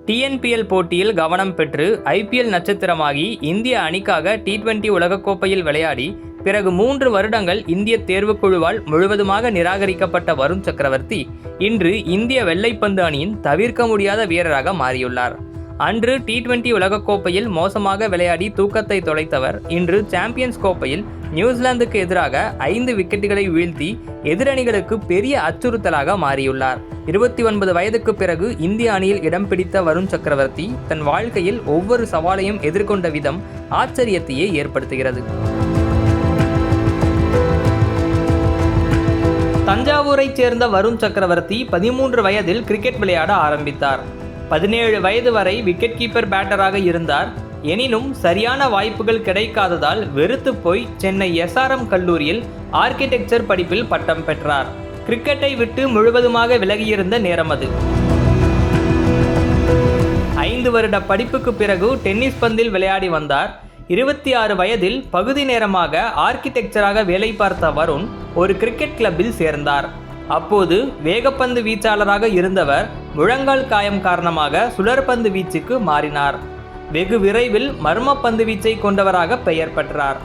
TNPL போட்டியில் கவனம் பெற்று ஐபிஎல் நட்சத்திரமாகி இந்திய அணிக்காக T20 உலகக்கோப்பையில் விளையாடி பிறகு 3 வருடங்கள் இந்திய தேர்வுக்குழுவால் முழுவதுமாக நிராகரிக்கப்பட்ட வருண் சக்கரவர்த்தி இன்று இந்திய வெள்ளைப்பந்து அணியின் தவிர்க்க முடியாத வீரராக மாறியுள்ளார். அன்று T20 உலகக்கோப்பையில் மோசமாக விளையாடி தூக்கத்தை தொலைத்தவர் இன்று சாம்பியன்ஸ் கோப்பையில் நியூசிலாந்துக்கு எதிராக 5 விக்கெட்டுகளை வீழ்த்தி எதிரணிகளுக்கு பெரிய அச்சுறுத்தலாக மாறியுள்ளார். 29 வயதுக்கு பிறகு இந்திய அணியில் இடம் பிடித்த வருண் சக்கரவர்த்தி தன் வாழ்க்கையில் ஒவ்வொரு சவாலையும் எதிர்கொண்ட விதம் ஆச்சரியத்தையே ஏற்படுத்துகிறது. தஞ்சாவூரைச் சேர்ந்த வருண் சக்கரவர்த்தி 13 வயதில் கிரிக்கெட் விளையாட ஆரம்பித்தார். 17 வயது வரை விக்கெட் கீப்பர் பேட்டராக இருந்தார். எனினும் சரியான வாய்ப்புகள் கிடைக்காததால் வெறுத்து போய் சென்னை SRM கல்லூரியில் ஆர்கிடெக்சர் படிப்பில் பட்டம் பெற்றார். கிரிக்கெட்டை விட்டு முழுவதுமாக விலகியிருந்த நேரம் அது. 5 வருட படிப்புக்கு பிறகு டென்னிஸ் பந்தில் விளையாடி வந்தார். 26 வயதில் பகுதி நேரமாக ஆர்கிடெக்சராக வேலை பார்த்த வருண் ஒரு கிரிக்கெட் கிளப்பில் சேர்ந்தார். அப்போது வேகப்பந்து வீச்சாளராக இருந்தவர் முழங்கால் காயம் காரணமாக சுழற்பந்து வீச்சுக்கு மாறினார். வெகு விரைவில் மர்ம பந்து வீச்சை கொண்டவராக பெயர் பெற்றார்.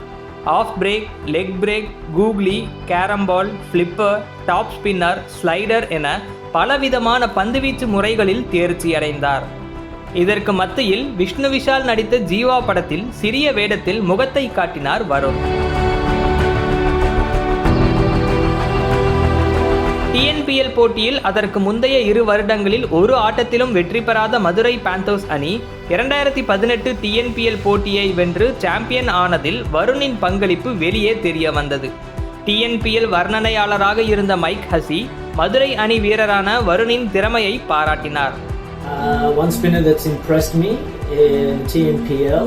Off break, leg break, googly, carrom ball, flipper, top spinner, slider என பலவிதமான பந்துவீச்சு முறைகளில் தேர்ச்சி அடைந்தார். இதற்கு மத்தியில் விஷ்ணு விஷால் நடித்த ஜீவா படத்தில் சிறிய வேடத்தில் முகத்தை காட்டினார் வருண். டிஎன்பிஎல் போட்டியில் அதற்கு முந்தைய 2 வருடங்களில் ஒரு ஆட்டத்திலும் வெற்றி பெறாத மதுரை பேந்தர்ஸ் அணி 2018 டிஎன்பிஎல் போட்டியை வென்று சாம்பியன் ஆனதில் வருணின் பங்களிப்பு வெளியே தெரிய வந்தது. டிஎன்பிஎல் வர்ணனையாளராக இருந்த மைக் ஹசி மதுரை அணி வீரரான வருணின் திறமையை பாராட்டினார். One spinner that's impressed me in TNPL,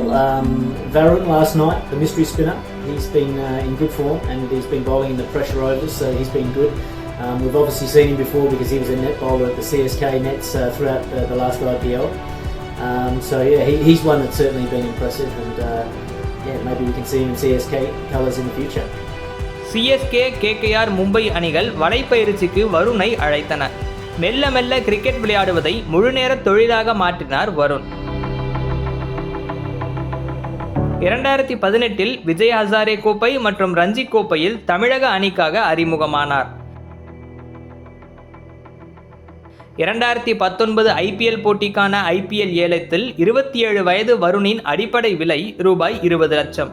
Varun last night, the mystery spinner. He's been in good form and he's been bowling in the pressure overs, so he's been good. We've obviously seen him before because he was a net bowler at the CSK Nets throughout the last IPL. So yeah, he's one that's certainly been impressive, and yeah, maybe we can see him in CSK colours in the future. CSK, KKR, Mumbai அணிகள் வலைப்பயிற்சிக்கு வருணை அழைத்தன. மெல்ல மெல்ல cricket விளையாடுவதை முழுநேர தொழிலாக மாற்றினார் வருண். 2018 விஜய் ஹசாரே கோப்பை மற்றும் ரஞ்சி கோப்பையில் தமிழக அணிக்காக அறிமுகமானார். 2019 ஐபிஎல் போட்டிக்கான ஐபிஎல் ஏலத்தில் 27 வயது வருணின் அடிப்படை விலை ரூபாய் 20 லட்சம்.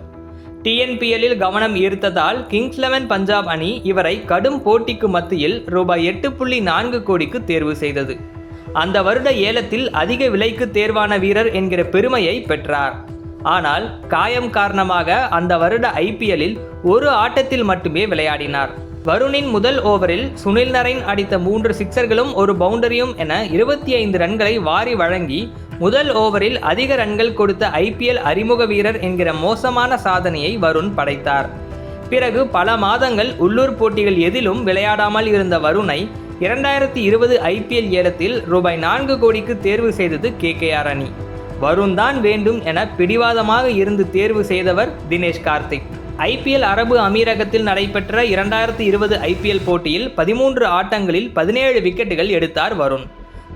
டிஎன்பிஎல்லில் கவனம் ஈர்த்ததால் கிங்ஸ் 11 பஞ்சாப் அணி இவரை கடும் போட்டிக்கு மத்தியில் ரூபாய் 8.4 கோடிக்கு தேர்வு செய்தது. அந்த வருட ஏலத்தில் அதிக விலைக்கு தேர்வான வீரர் என்கிற பெருமையை பெற்றார். ஆனால் காயம் காரணமாக அந்த வருட ஐபிஎல்லில் ஒரு ஆட்டத்தில் மட்டுமே விளையாடினார். வருணின் முதல் ஓவரில் சுனில் நரைன் அடித்த 3 சிக்சர்களும் ஒரு பவுண்டரியும் என 25 ரன்களை வாரி வழங்கி முதல் ஓவரில் அதிக ரன்கள் கொடுத்த ஐபிஎல் அறிமுக வீரர் என்கிற மோசமான சாதனையை வருண் படைத்தார். பிறகு பல மாதங்கள் உள்ளூர் போட்டிகள் எதிலும் விளையாடாமல் இருந்த வருணை 2020 ஐபிஎல் ஏலத்தில் ரூபாய் 4 கோடிக்கு தேர்வு செய்தது KKR அணி. வருண் தான் வேண்டும் என பிடிவாதமாக இருந்து தேர்வு செய்தவர் தினேஷ் கார்த்திக். ஐபிஎல் அரபு அமீரகத்தில் நடைபெற்ற 2020 ஐபிஎல் போட்டியில் 13 ஆட்டங்களில் 17 விக்கெட்டுகள் எடுத்தார் வருண்.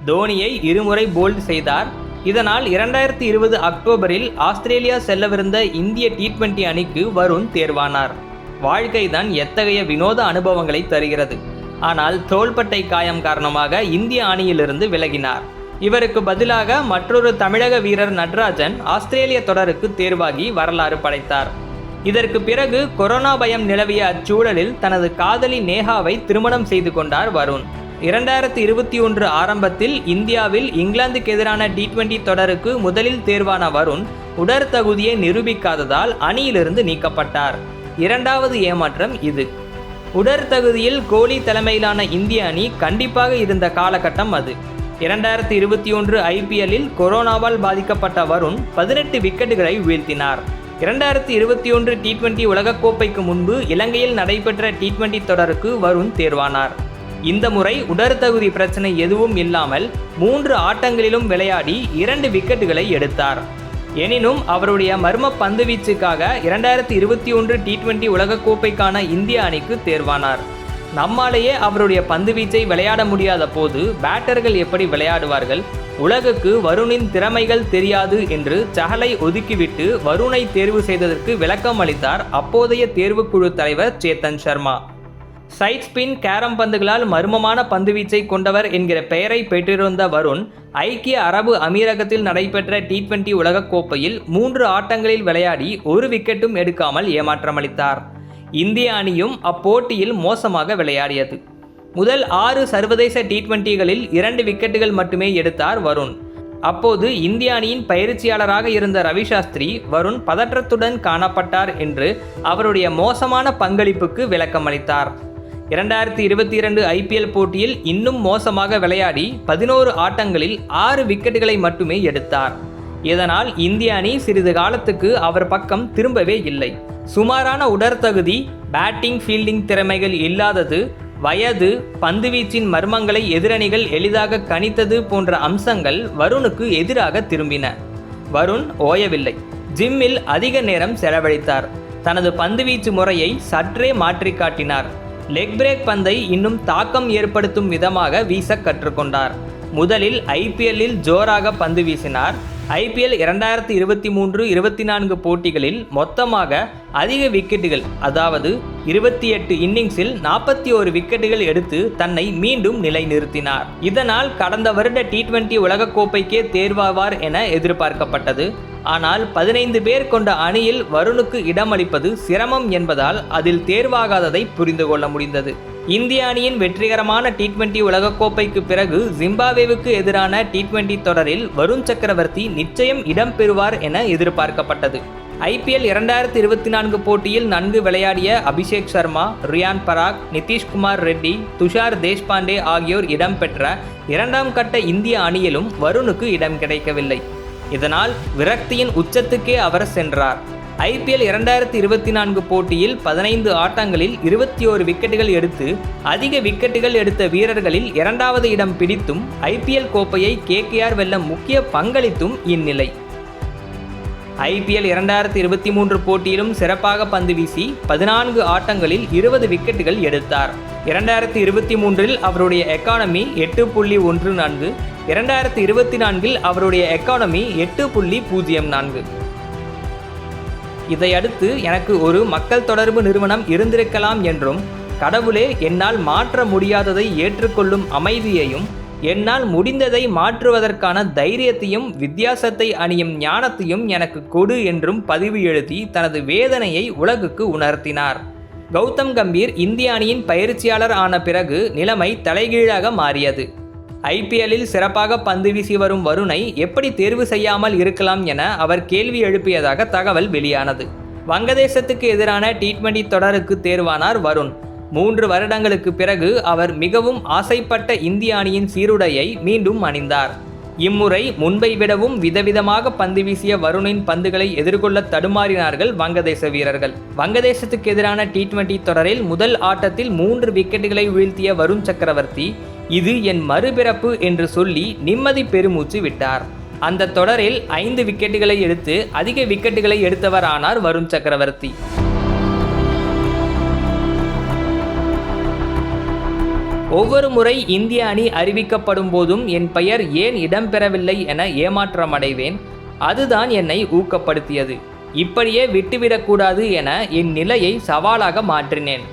தோனியை 2 முறை போல்ட் செய்தார். இதனால் 2020 அக்டோபரில் ஆஸ்திரேலியா செல்லவிருந்த இந்திய T20 அணிக்கு வருண் தேர்வானார். வாழ்க்கைதான் எத்தகைய வினோத அனுபவங்களை தருகிறது. ஆனால் தோள்பட்டை காயம் காரணமாக இந்திய அணியிலிருந்து விலகினார். இவருக்கு பதிலாக மற்றொரு தமிழக வீரர் நட்ராஜன் ஆஸ்திரேலிய தொடருக்கு தேர்வாகி வரலாறு படைத்தார். இதற்கு பிறகு கொரோனா பயம் நிலவிய அச்சூழலில் தனது காதலி நேஹாவை திருமணம் செய்து கொண்டார் வருண். 2021 ஆரம்பத்தில் இந்தியாவில் இங்கிலாந்துக்கு எதிரான T20 தொடருக்கு முதலில் தேர்வான வருண் உடற்தகுதியை நிரூபிக்காததால் அணியிலிருந்து நீக்கப்பட்டார். 2வது ஏமாற்றம் இது. உடற்தகுதியில் கோலி தலைமையிலான இந்திய அணி கண்டிப்பாக இருந்த காலகட்டம் அது. 2021 ஐபிஎல்லில் கொரோனாவால் பாதிக்கப்பட்ட வருண் 18 விக்கெட்டுகளை வீழ்த்தினார். 2021 T20 உலகக்கோப்பைக்கு முன்பு இலங்கையில் நடைபெற்ற T20 தொடருக்கு வருண் தேர்வானார். இந்த முறை உடற்தகுதி பிரச்சனை எதுவும் இல்லாமல் 3 ஆட்டங்களிலும் விளையாடி 2 விக்கெட்டுகளை எடுத்தார். எனினும் அவருடைய மர்ம பந்துவீச்சுக்காக 2021 T20 உலகக்கோப்பைக்கான இந்திய அணிக்கு தேர்வானார். நம்மாலேயே அவருடைய பந்துவீச்சை விளையாட முடியாத போது பேட்டர்கள் எப்படி விளையாடுவார்கள்? உலகுக்கு வருணின் திறமைகள் தெரியாது என்று சஹலை ஒதுக்கிவிட்டு வருணை தேர்வு செய்ததற்கு விளக்கம் அளித்தார் அப்போதைய தேர்வுக்குழு தலைவர் Chetan Sharma. Side spin carrom பந்துகளால் மர்மமான பந்துவீச்சை கொண்டவர் என்கிற பெயரை பெற்றிருந்த வருண் ஐக்கிய அரபு அமீரகத்தில் நடைபெற்ற T20 உலகக்கோப்பையில் 3 ஆட்டங்களில் விளையாடி ஒரு விக்கெட்டும் எடுக்காமல் ஏமாற்றமளித்தார். இந்திய அணியும் அப்போட்டியில் மோசமாக விளையாடியது. முதல் 6 சர்வதேச T20களில் 2 விக்கெட்டுகள் மட்டுமே எடுத்தார் வருண். அப்போது இந்திய அணியின் பயிற்சியாளராக இருந்த ரவி சாஸ்திரி வருண் பதற்றத்துடன் காணப்பட்டார் என்று அவருடைய மோசமான பங்களிப்புக்கு விளக்கம் அளித்தார். 2022 IPL போட்டியில் இன்னும் மோசமாக விளையாடி 11 ஆட்டங்களில் 6 விக்கெட்டுகளை மட்டுமே எடுத்தார். இதனால் இந்திய அணி சிறிது காலத்துக்கு அவர் பக்கம் திரும்பவே இல்லை. சுமாரான உடற்தகுதி, பேட்டிங் ஃபீல்டிங் திறமைகள் இல்லாதது, வயது, பந்துவீச்சின் மர்மங்களை எதிரணிகள் எளிதாக கணித்தது போன்ற அம்சங்கள் வருணுக்கு எதிராக திரும்பின. வருண் ஓயவில்லை. ஜிம்மில் அதிக நேரம் செலவழித்தார். தனது பந்துவீச்சு முறையை சற்றே மாற்றி காட்டினார். லெக் பிரேக் பந்தை இன்னும் தாக்கம் ஏற்படுத்தும் விதமாக வீச கற்றுக்கொண்டார். முதலில் IPLலில் ஜோராக பந்து வீசினார். IPL 2023-24 போட்டிகளில் மொத்தமாக அதிக விக்கெட்டுகள், அதாவது 28 இன்னிங்ஸில் 41 விக்கெட்டுகள் எடுத்து தன்னை மீண்டும் நிலைநிறுத்தினார். இதனால் கடந்த வருட T20 உலகக்கோப்பைக்கே தேர்வாவார் என எதிர்பார்க்கப்பட்டது. ஆனால் 15 பேர் கொண்ட அணியில் வருணுக்கு இடமளிப்பது சிரமம் என்பதால் அதில் தேர்வாகாததை புரிந்து கொள்ள முடிந்தது. இந்திய அணியின் வெற்றிகரமான T20 உலகக்கோப்பைக்கு பிறகு ஜிம்பாப்வேவுக்கு எதிரான T20 தொடரில் வருண் சக்கரவர்த்தி நிச்சயம் இடம்பெறுவார் என எதிர்பார்க்கப்பட்டது. IPL 2024 போட்டியில் நன்கு விளையாடிய அபிஷேக் சர்மா, ரியான் பராக், நிதிஷ்குமார் ரெட்டி, துஷார் தேஷ்பாண்டே ஆகியோர் இடம்பெற்ற 2ஆம் கட்ட இந்திய அணியிலும் வருணுக்கு இடம் கிடைக்கவில்லை. இதனால் விரக்தியின் உச்சத்துக்கே அவர் சென்றார். IPL 2024 போட்டியில் 15 ஆட்டங்களில் 21 விக்கெட்டுகள் எடுத்து அதிக விக்கெட்டுகள் எடுத்த வீரர்களில் 2வது இடம் பிடித்தும் IPL கோப்பையை KKR வெல்ல முக்கிய பங்களித்தும் இந்நிலை. IPL 2023 போட்டியிலும் சிறப்பாக பந்து வீசி 14 ஆட்டங்களில் 20 விக்கெட்டுகள் எடுத்தார். 2023இல் அவருடைய எக்கானமி 8.14, 2024இல் அவருடைய எக்கானமி 8.04. இதையடுத்து எனக்கு ஒரு மக்கள் தொடர்பு நிறுவனம் இருந்திருக்கலாம் என்றும், கடவுளே என்னால் மாற்ற முடியாததை ஏற்றுக்கொள்ளும் அமைதியையும், என்னால் முடிந்ததை மாற்றுவதற்கான தைரியத்தையும் வித்தியாசத்தை அணியும் ஞானத்தையும் எனக்கு கொடு என்றும் பதிவு எழுதி தனது வேதனையை உலகுக்கு உணர்த்தினார். கௌதம் கம்பீர் இந்திய அணியின் பயிற்சியாளர் ஆன பிறகு நிலைமை தலைகீழாக மாறியது. IPLலில் சிறப்பாக பந்து வீசி வரும் வருணை எப்படி தேர்வு செய்யாமல் இருக்கலாம் என அவர் கேள்வி எழுப்பியதாக தகவல் வெளியானது. வங்கதேசத்துக்கு எதிரான T20 தொடருக்கு தேர்வானார் வருண். 3 வருடங்களுக்கு பிறகு அவர் மிகவும் ஆசைப்பட்ட இந்திய அணியின் சீருடையை மீண்டும் அணிந்தார். இம்முறை முன்பை விடவும் விதவிதமாக பந்து வீசிய வருணின் பந்துகளை எதிர்கொள்ள தடுமாறினார்கள் வங்கதேச வீரர்கள். வங்கதேசத்துக்கு எதிரான T20 தொடரில் முதல் ஆட்டத்தில் 3 விக்கெட்டுகளை வீழ்த்திய வருண் சக்கரவர்த்தி இது என் மறுபிறப்பு என்று சொல்லி நிம்மதி பெருமூச்சு விட்டார். அந்த தொடரில் 5 விக்கெட்டுகளை எடுத்து அதிக விக்கெட்டுகளை எடுத்தவர் ஆனார் வருண் சக்கரவர்த்தி. ஒவ்வொரு முறை இந்திய அணி அறிவிக்கப்படும் போதும் என் பெயர் ஏன் இடம்பெறவில்லை என ஏமாற்றமடைவேன். அதுதான் என்னை ஊக்கப்படுத்தியது. இப்படியே விட்டுவிடக்கூடாது என என் நிலையை சவாலாக மாற்றினேன்.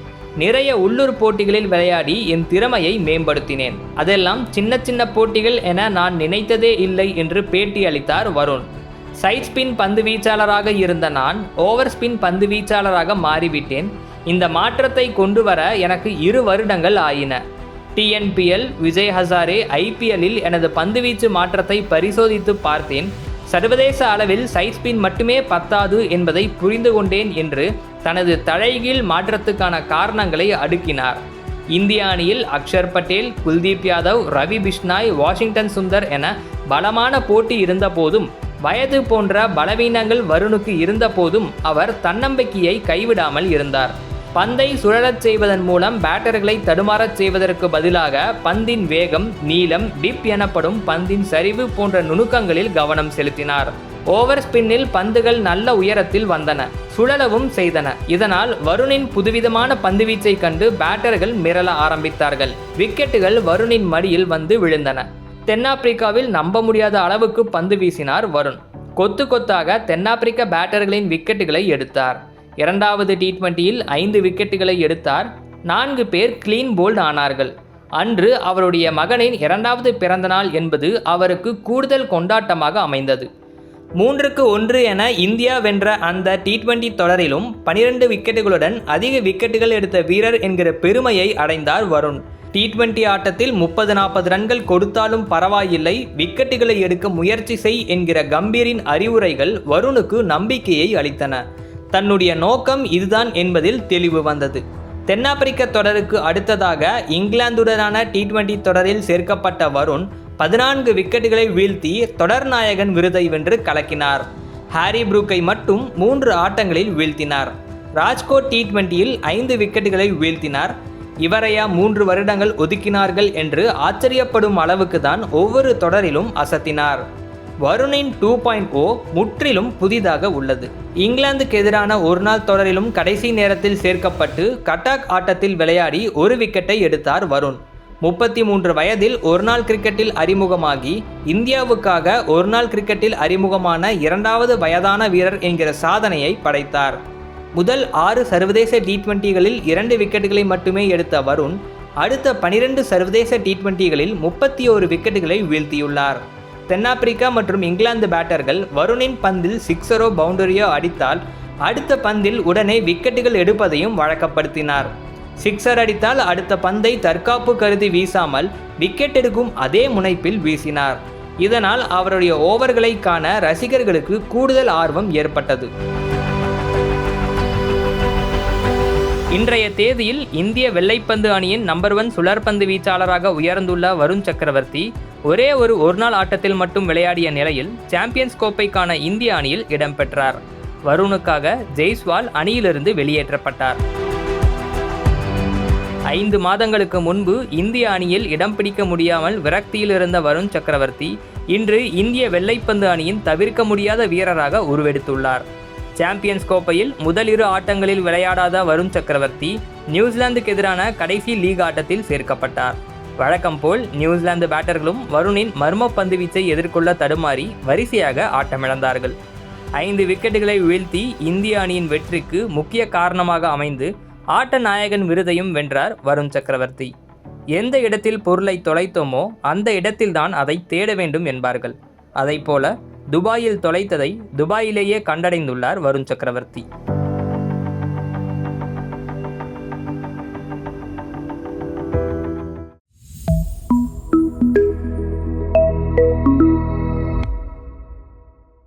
நிறைய உள்ளூர் போட்டிகளில் விளையாடி என் திறமையை மேம்படுத்தினேன். அதெல்லாம் சின்ன சின்ன போட்டிகள் என நான் நினைத்ததே இல்லை என்று பேட்டி அளித்தார் வருண். சைட் ஸ்பின் பந்து வீச்சாளராக இருந்த நான் ஓவர் ஸ்பின் பந்து வீச்சாளராக மாறிவிட்டேன். இந்த மாற்றத்தை கொண்டு வர எனக்கு 2 வருடங்கள் ஆயின. TNPL, விஜய் ஹசாரே, IPLலில் எனது பந்துவீச்சு மாற்றத்தை பரிசோதித்து பார்த்தேன். சர்வதேச அளவில் சைட் ஸ்பின் மட்டுமே பத்தாது என்பதை புரிந்து கொண்டேன் என்று தனது தலைகீழ் மாற்றத்துக்கான காரணங்களை அடுக்கினார். இந்திய அணியில் அக்ஷர் பட்டேல், குல்தீப் யாதவ், ரவி பிஷ்னாய், வாஷிங்டன் சுந்தர் என பலமான போட்டி இருந்தபோதும், வயது போன்ற பலவீனங்கள் வருணுக்கு இருந்தபோதும் அவர் தன்னம்பிக்கையை கைவிடாமல் இருந்தார். பந்தை சுழலச் செய்வதன் மூலம் பேட்டர்களை தடுமாறச் செய்வதற்கு பதிலாக பந்தின் வேகம், நீளம், டிப் எனப்படும் பந்தின் சரிவு போன்ற நுணுக்கங்களில் கவனம் செலுத்தினார். ஓவர் ஸ்பின்னில் பந்துகள் நல்ல உயரத்தில் வந்தன, சுழலவும் செய்தன. இதனால் வருணின் புதுவிதமான பந்துவீச்சை கண்டு பேட்டர்கள் மிரள ஆரம்பித்தார்கள். விக்கெட்டுகள் வருணின் மடியில் வந்து விழுந்தன. தென்னாப்பிரிக்காவில் நம்ப முடியாத அளவுக்கு பந்து வீசினார் வருண். கொத்து கொத்தாக தென்னாப்பிரிக்க பேட்டர்களின் விக்கெட்டுகளை எடுத்தார். இரண்டாவது T20யில் 5 விக்கெட்டுகளை எடுத்தார். 4 பேர் கிளீன் போல்ட் ஆனார்கள். அன்று அவருடைய மகனின் 2வது பிறந்தநாள் என்பது அவருக்கு கூடுதல் கொண்டாட்டமாக அமைந்தது. 3-1 என இந்தியா வென்ற அந்த T20 தொடரிலும் 12 விக்கெட்டுகளுடன் அதிக விக்கெட்டுகள் எடுத்த வீரர் என்கிற பெருமையை அடைந்தார் வருண். T20 ஆட்டத்தில் 30-40 ரன்கள் கொடுத்தாலும் பரவாயில்லை, விக்கெட்டுகளை எடுக்க முயற்சி செய் என்கிற கம்பீரின் அறிவுரைகள் வருணுக்கு நம்பிக்கையை அளித்தன. தன்னுடைய நோக்கம் இதுதான் என்பதில் தெளிவு வந்தது. தென்னாப்பிரிக்க தொடருக்கு அடுத்ததாக இங்கிலாந்துடனான T20 தொடரில் சேர்க்கப்பட்ட வருண் 14 விக்கெட்டுகளை வீழ்த்தி தொடர் நாயகன் விருதை வென்று கலக்கினார். ஹாரி புரூக்கை மட்டும் 3 ஆட்டங்களில் வீழ்த்தினார். ராஜ்கோட் T20யில் 5 விக்கெட்டுகளை வீழ்த்தினார். இவரையா 3 வருடங்கள் ஒதுக்கினார்கள் என்று ஆச்சரியப்படும் அளவுக்கு தான் ஒவ்வொரு தொடரிலும் அசத்தினார். வருணின் 2.0 முற்றிலும் புதிதாக உள்ளது. இங்கிலாந்துக்கு எதிரான ஒருநாள் தொடரிலும் கடைசி நேரத்தில் சேர்க்கப்பட்டு கட்டாக் ஆட்டத்தில் விளையாடி 1 விக்கெட்டை எடுத்தார் வருண். 33 வயதில் ஒருநாள் கிரிக்கெட்டில் அறிமுகமாகி இந்தியாவுக்காக ஒருநாள் கிரிக்கெட்டில் அறிமுகமான 2வது வயதான வீரர் என்கிற சாதனையை படைத்தார். முதல் 6 சர்வதேச T20களில் 2 விக்கெட்டுகளை மட்டுமே எடுத்த வருண் அடுத்த 12 சர்வதேச T20களில் 31 விக்கெட்டுகளை வீழ்த்தியுள்ளார். தென்னாப்பிரிக்கா மற்றும் இங்கிலாந்து பேட்டர்கள் வருணின் பந்தில் சிக்ஸரோ பவுண்டரியோ அடித்தால் அடுத்த பந்தில் உடனே விக்கெட்டுகள் எடுப்பதையும் வழக்கப்படுத்தினார். சிக்ஸர் அடித்தால் அடுத்த பந்தை தற்காப்பு கருதி வீசாமல் விக்கெட் எடுக்கும் அதே முனைப்பில் வீசினார். இதனால் அவருடைய ஓவர்களை காண ரசிகர்களுக்கு கூடுதல் ஆர்வம் ஏற்பட்டது. இன்றைய தேதியில் இந்திய வெள்ளைப்பந்து அணியின் நம்பர் 1 சுழற்பந்து வீச்சாளராக உயர்ந்துள்ள வருண் சக்கரவர்த்தி ஒரே ஒருநாள் ஆட்டத்தில் மட்டும் விளையாடிய நிலையில் சாம்பியன்ஸ் கோப்பைக்கான இந்திய அணியில் இடம்பெற்றார். வருணுக்காக ஜெய்ஸ்வால் அணியிலிருந்து வெளியேற்றப்பட்டார். 5 மாதங்களுக்கு முன்பு இந்திய அணியில் இடம் பிடிக்க முடியாமல் விரக்தியில் இருந்த வருண் சக்கரவர்த்தி இன்று இந்திய வெள்ளைப்பந்து அணியின் தவிர்க்க முடியாத வீரராக உருவெடுத்துள்ளார். சாம்பியன்ஸ் கோப்பையில் முதல் 2 ஆட்டங்களில் விளையாடாத வருண் சக்கரவர்த்தி நியூசிலாந்துக்கு எதிரான கடைசி லீக் ஆட்டத்தில் சேர்க்கப்பட்டார். வழக்கம் போல் நியூசிலாந்து பேட்டர்களும் வருணின் மர்ம பந்து வீச்சை எதிர்கொள்ள தடுமாறி வரிசையாக ஆட்டமிழந்தார்கள். 5 விக்கெட்டுகளை வீழ்த்தி இந்திய அணியின் வெற்றிக்கு முக்கிய காரணமாக அமைந்து ஆட்ட நாயகன் விருதையும் வென்றார் வருண் சக்கரவர்த்தி. எந்த இடத்தில் பொருளை தொலைத்தோமோ அந்த இடத்தில்தான் அதை தேட வேண்டும் என்பார்கள். அதைப்போல துபாயில் தொலைத்ததை துபாயிலேயே கண்டடைந்துள்ளார் வருண் சக்கரவர்த்தி.